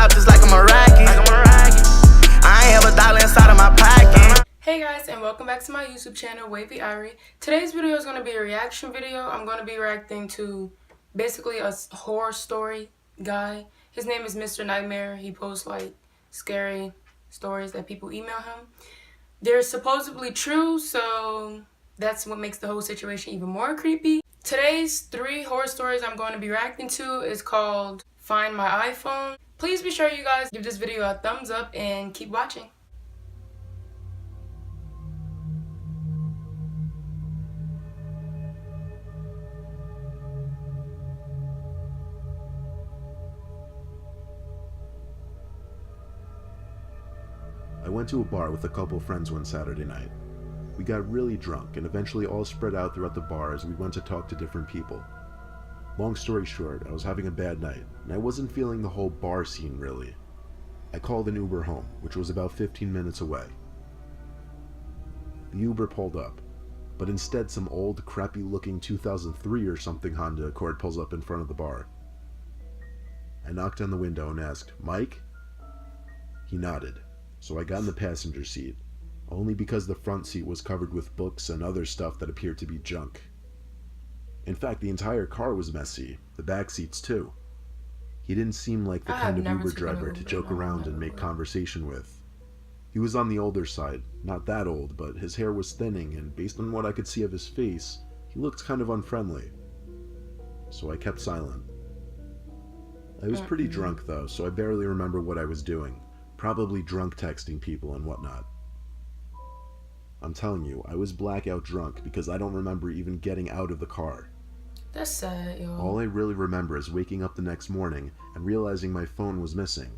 ops just like I'm a racket. I ain't have a dollar inside of my pocket. Hey guys, and welcome back to my YouTube channel, Wavy Irie. Today's video is going to be a reaction video. I'm going to be reacting to basically a horror story guy. His name is Mr. Nightmare. He posts like scary stories that people email him. They're supposedly true, so that's what makes the whole situation even more creepy. Today's 3 horror stories I'm going to be reacting to is called Find My iPhone. Please be sure you guys give this video a thumbs up and keep watching. I went to a bar with a couple friends one Saturday night. We got really drunk and eventually all spread out throughout the bar as we went to talk to different people. Long story short, I was having a bad night and I wasn't feeling the whole bar scene really. I called an Uber home, which was about 15 minutes away. The Uber pulled up, but instead some old, crappy looking 2003 or something Honda Accord pulls up in front of the bar. I knocked on the window and asked, "Mike?" He nodded, so I got in the passenger seat, only because the front seat was covered with books and other stuff that appeared to be junk. In fact, the entire car was messy, the back seats too. He didn't seem like the kind of Uber driver to joke around and make conversation with. He was on the older side, not that old, but his hair was thinning, and based on what I could see of his face, he looked kind of unfriendly. So I kept silent. I was pretty drunk though, so I barely remember what I was doing. Probably drunk texting people and whatnot. I'm telling you, I was blackout drunk because I don't remember even getting out of the car. That's sad, yo. All I really remember is waking up the next morning and realizing my phone was missing.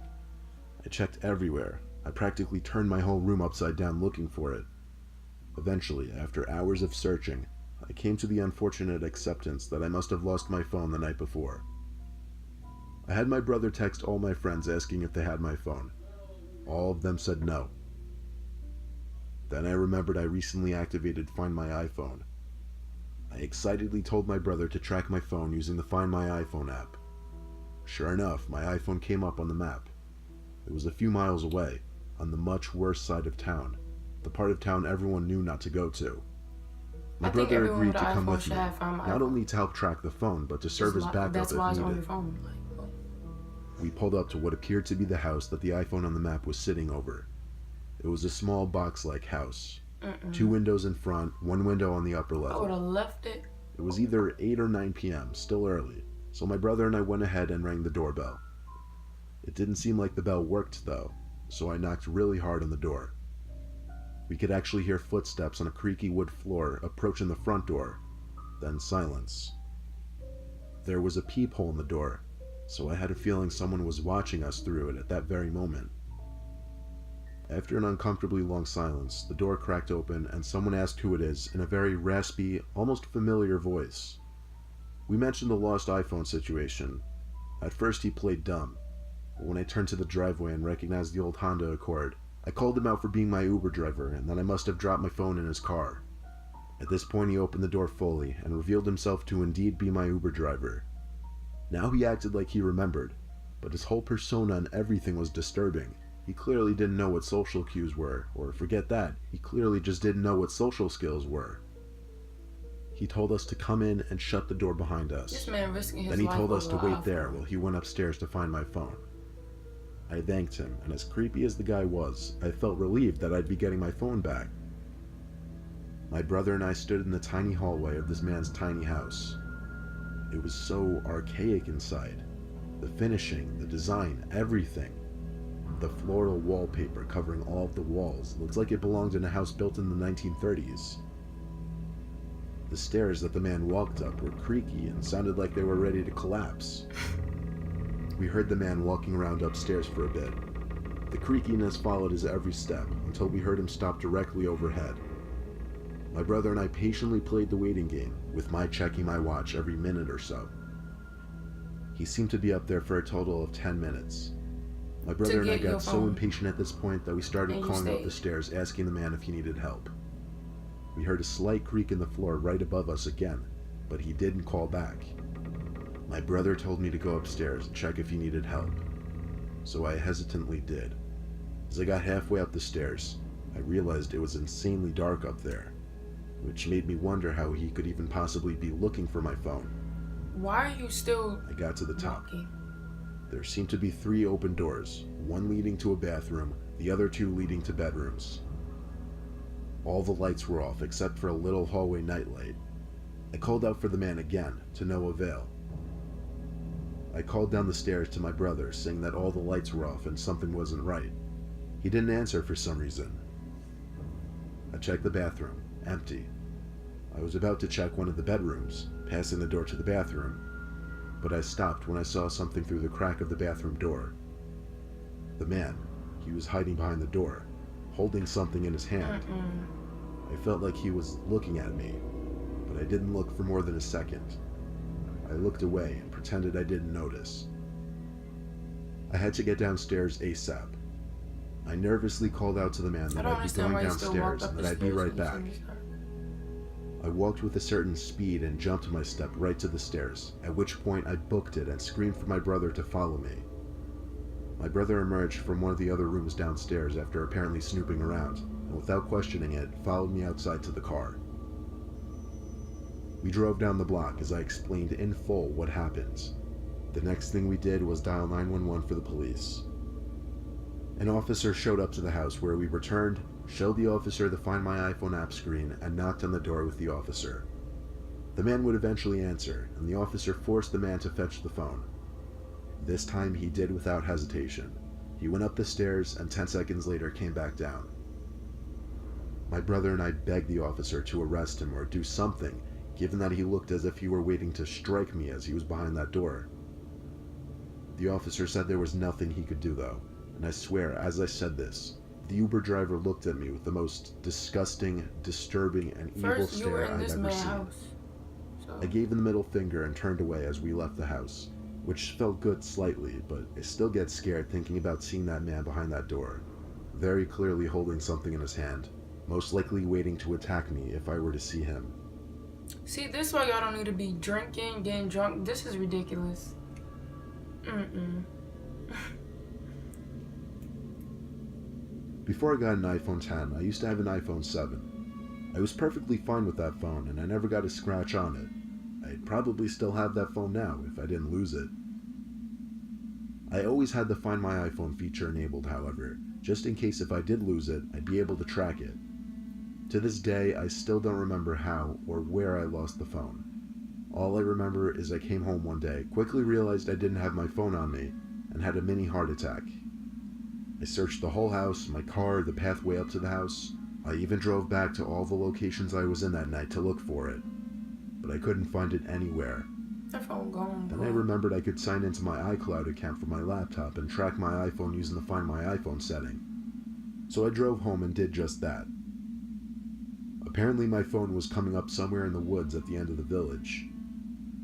I checked everywhere. I practically turned my whole room upside down looking for it. Eventually, after hours of searching, I came to the unfortunate acceptance that I must have lost my phone the night before. I had my brother text all my friends asking if they had my phone. All of them said no. Then I remembered I recently activated Find My iPhone. I excitedly told my brother to track my phone using the Find My iPhone app. Sure enough, my iPhone came up on the map. It was a few miles away, on the much worse side of town, the part of town everyone knew not to go to. My brother agreed to come with me, not only to help track the phone, but to serve as backup if needed. We pulled up to what appeared to be the house that the iPhone on the map was sitting over. It was a small box-like house. 2 windows in front, 1 window on the upper level. I would have left it. It was either 8 or 9 p.m., still early, so my brother and I went ahead and rang the doorbell. It didn't seem like the bell worked though, so I knocked really hard on the door. We could actually hear footsteps on a creaky wood floor approaching the front door, then silence. There was a peephole in the door, so I had a feeling someone was watching us through it at that very moment. After an uncomfortably long silence, the door cracked open and someone asked who it is in a very raspy, almost familiar voice. We mentioned the lost iPhone situation. At first he played dumb, but when I turned to the driveway and recognized the old Honda Accord, I called him out for being my Uber driver and that I must have dropped my phone in his car. At this point he opened the door fully and revealed himself to indeed be my Uber driver. Now he acted like he remembered, but his whole persona and everything was disturbing. He clearly didn't know what social cues were, or forget that, he clearly just didn't know what social skills were. He told us to come in and shut the door behind us. This man risking his life. Then he told us to wait there while he went upstairs to find my phone. I thanked him, and as creepy as the guy was, I felt relieved that I'd be getting my phone back. My brother and I stood in the tiny hallway of this man's tiny house. It was so archaic inside. The finishing, the design, everything. The floral wallpaper covering all of the walls looked like it belonged in a house built in the 1930s. The stairs that the man walked up were creaky and sounded like they were ready to collapse. We heard the man walking around upstairs for a bit. The creakiness followed his every step until we heard him stop directly overhead. My brother and I patiently played the waiting game, with my checking my watch every minute or so. He seemed to be up there for a total of 10 minutes. My brother and I got so impatient at this point that we started calling up the stairs asking the man if he needed help. We heard a slight creak in the floor right above us again, but he didn't call back. My brother told me to go upstairs and check if he needed help. so I hesitantly did. As I got halfway up the stairs, I realized it was insanely dark up there, which made me wonder how he could even possibly be looking for my phone. Why are you still I got to the top. walking? There seemed to be 3 open doors, one leading to a bathroom, the other 2 leading to bedrooms. All the lights were off except for a little hallway nightlight. I called out for the man again, to no avail. I called down the stairs to my brother, saying that all the lights were off and something wasn't right. He didn't answer for some reason. I checked the bathroom, empty. I was about to check one of the bedrooms, passing the door to the bathroom, but I stopped when I saw something through the crack of the bathroom door. The man, he was hiding behind the door, holding something in his hand. I felt like he was looking at me, but I didn't look for more than a second. I looked away and pretended I didn't notice. I had to get downstairs ASAP. I nervously called out to the man that I'd be going downstairs and that I'd be right back. I walked with a certain speed and jumped my step right to the stairs, at which point I booked it and screamed for my brother to follow me. My brother emerged from one of the other rooms downstairs after apparently snooping around, and without questioning it, followed me outside to the car. We drove down the block as I explained in full what happened. The next thing we did was dial 911 for the police. An officer showed up to the house where we returned, showed the officer the Find My iPhone app screen, and knocked on the door with the officer. The man would eventually answer, and the officer forced the man to fetch the phone. This time he did without hesitation. He went up the stairs and 10 seconds later came back down. My brother and I begged the officer to arrest him or do something, given that he looked as if he were waiting to strike me as he was behind that door. The officer said there was nothing he could do though, and I swear as I said this, the Uber driver looked at me with the most disgusting, disturbing, and evil stare I've ever seen. I gave him the middle finger and turned away as we left the house, which felt good slightly, but I still get scared thinking about seeing that man behind that door, very clearly holding something in his hand, most likely waiting to attack me if I were to see him. See, this is why y'all don't need to be drinking, getting drunk. This is ridiculous. Before I got an iPhone 10, I used to have an iPhone 7. I was perfectly fine with that phone and I never got a scratch on it. I'd probably still have that phone now if I didn't lose it. I always had the Find My iPhone feature enabled, however, just in case if I did lose it, I'd be able to track it. To this day, I still don't remember how or where I lost the phone. All I remember is I came home one day, quickly realized I didn't have my phone on me, and had a mini heart attack. I searched the whole house, my car, the pathway up to the house. I even drove back to all the locations I was in that night to look for it, but I couldn't find it anywhere. That phone gone, bro. Then I remembered I could sign into my iCloud account from my laptop and track my iPhone using the Find My iPhone setting. So I drove home and did just that. Apparently my phone was coming up somewhere in the woods at the end of the village.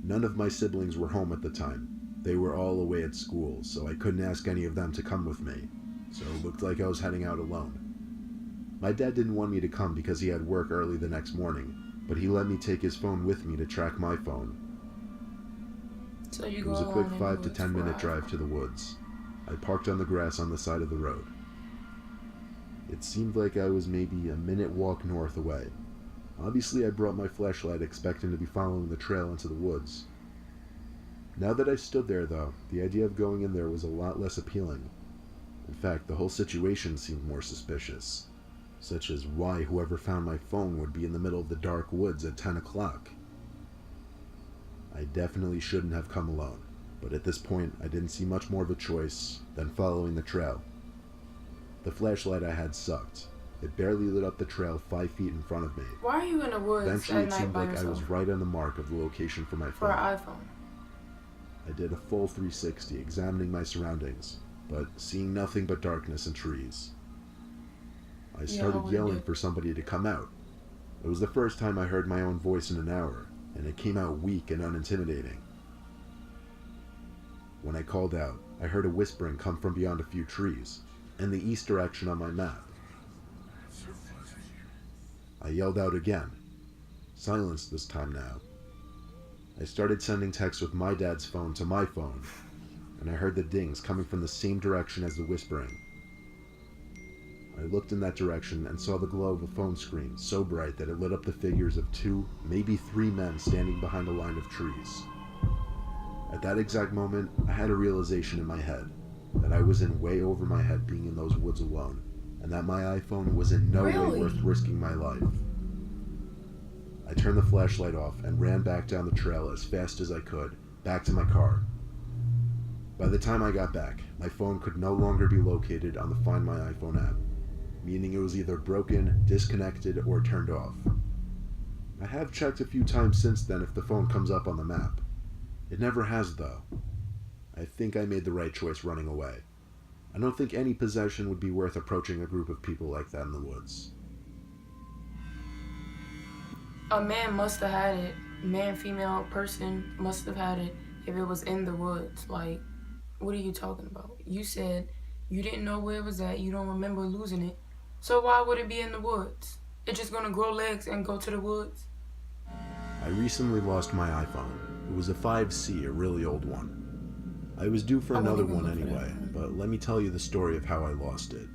None of my siblings were home at the time. They were all away at school, so I couldn't ask any of them to come with me, so it looked like I was heading out alone. My dad didn't want me to come because he had work early the next morning, but he let me take his phone with me to track my phone. So you It was a quick 5 to 10 minute drive to the woods. I parked on the grass on the side of the road. It seemed like I was maybe a minute walk north away. Obviously I brought my flashlight expecting to be following the trail into the woods. Now that I stood there though, the idea of going in there was a lot less appealing. In fact, the whole situation seemed more suspicious, such as why whoever found my phone would be in the middle of the dark woods at 10 o'clock. I definitely shouldn't have come alone, but at this point I didn't see much more of a choice than following the trail. The flashlight I had sucked. It barely lit up the trail 5 feet in front of me. Why are you in the woods Eventually at it night seemed by like yourself? I was right on the mark of the location for my phone. For an iPhone. I did a full 360, examining my surroundings, but seeing nothing but darkness and trees. I started yelling for somebody to come out. It was the first time I heard my own voice in an hour, and it came out weak and unintimidating. When I called out, I heard a whispering come from beyond a few trees, in the east direction on my map. I yelled out again. Silence this time now. I started sending texts with my dad's phone to my phone, and I heard the dings coming from the same direction as the whispering. I looked in that direction and saw the glow of a phone screen so bright that it lit up the figures of 2, maybe 3 men standing behind a line of trees. At that exact moment, I had a realization in my head that I was in way over my head being in those woods alone, and that my iPhone was in no way worth risking my life. I turned the flashlight off and ran back down the trail as fast as I could, back to my car. By the time I got back, my phone could no longer be located on the Find My iPhone app, meaning it was either broken, disconnected, or turned off. I have checked a few times since then if the phone comes up on the map. It never has, though. I think I made the right choice running away. I don't think any possession would be worth approaching a group of people like that in the woods. A man must have had it. Man, female, person must have had it if it was in the woods. Like, what are you talking about? You said you didn't know where it was at. You don't remember losing it. So why would it be in the woods? It's just gonna grow legs and go to the woods? I recently lost my iPhone. It was a 5C, a really old one. I was due for another one anyway, but let me tell you the story of how I lost it.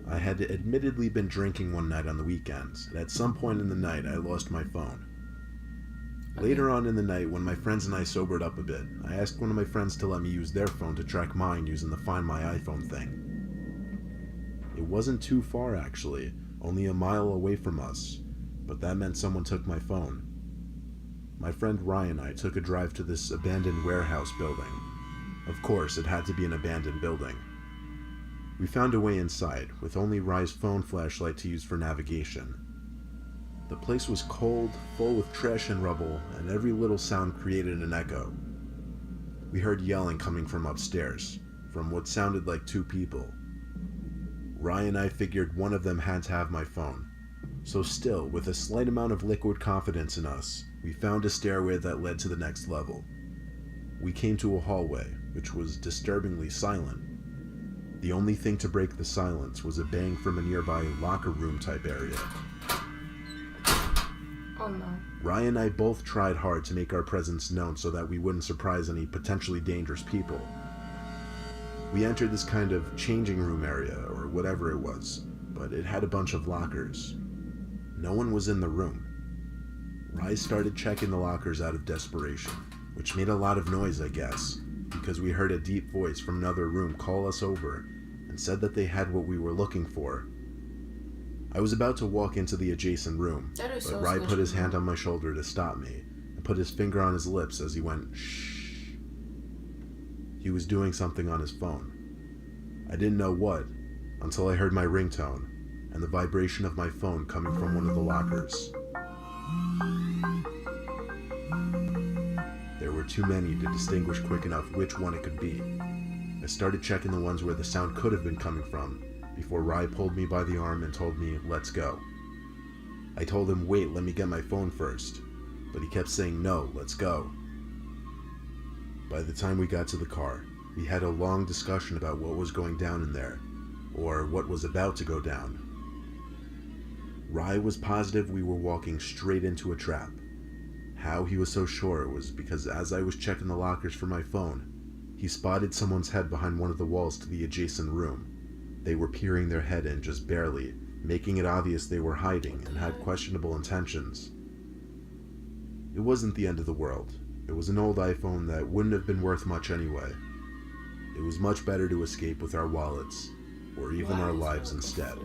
I had admittedly been drinking one night on the weekends, and at some point in the night I lost my phone. Later on in the night, when my friends and I sobered up a bit, I asked one of my friends to let me use their phone to track mine using the Find My iPhone thing. It wasn't too far actually, only a mile away from us, but that meant someone took my phone. My friend Ryan and I took a drive to this abandoned warehouse building. Of course, it had to be an abandoned building. We found a way inside, with only Rye's phone flashlight to use for navigation. The place was cold, full of trash and rubble, and every little sound created an echo. We heard yelling coming from upstairs, from what sounded like 2 people. Ryan and I figured one of them had to have my phone. So still, with a slight amount of liquid confidence in us, we found a stairway that led to the next level. We came to a hallway, which was disturbingly silent. The only thing to break the silence was a bang from a nearby locker room type area. Oh no. Ryan and I both tried hard to make our presence known so that we wouldn't surprise any potentially dangerous people. We entered this kind of changing room area, or whatever it was, but it had a bunch of lockers. No one was in the room. Rye started checking the lockers out of desperation, which made a lot of noise, I guess, because we heard a deep voice from another room call us over and said that they had what we were looking for. I was about to walk into the adjacent room, but Rye put his hand on my shoulder to stop me and put his finger on his lips as he went, shh. He was doing something on his phone. I didn't know what until I heard my ringtone and the vibration of my phone coming from one of the lockers. There were too many to distinguish quick enough which one it could be. I started checking the ones where the sound could have been coming from before Rye pulled me by the arm and told me, let's go. I told him, wait, let me get my phone first, but he kept saying, no, let's go. By the time we got to the car, we had a long discussion about what was going down in there, or what was about to go down. Rye was positive we were walking straight into a trap. How he was so sure it was because as I was checking the lockers for my phone, he spotted someone's head behind one of the walls to the adjacent room. They were peering their head in just barely, making it obvious they were hiding and had questionable intentions. It wasn't the end of the world. It was an old iPhone that wouldn't have been worth much anyway. It was much better to escape with our wallets, or even our lives instead.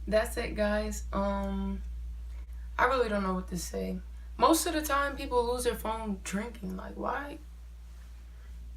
That's it, guys. I really don't know what to say. Most of the time, people lose their phone drinking. Like, why?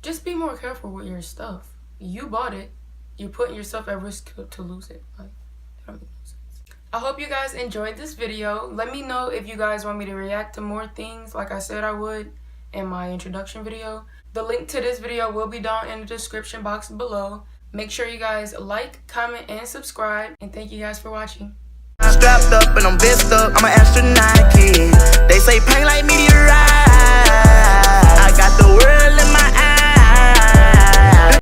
Just be more careful with your stuff. You bought it. You're putting yourself at risk to lose it. Like, that don't make no sense. I hope you guys enjoyed this video. Let me know if you guys want me to react to more things like I said I would in my introduction video. The link to this video will be down in the description box below. Make sure you guys like, comment, and subscribe. And thank you guys for watching. I'm strapped up and I'm vest up. I'm an astronaut kid. They say pain like meteorite. I got the world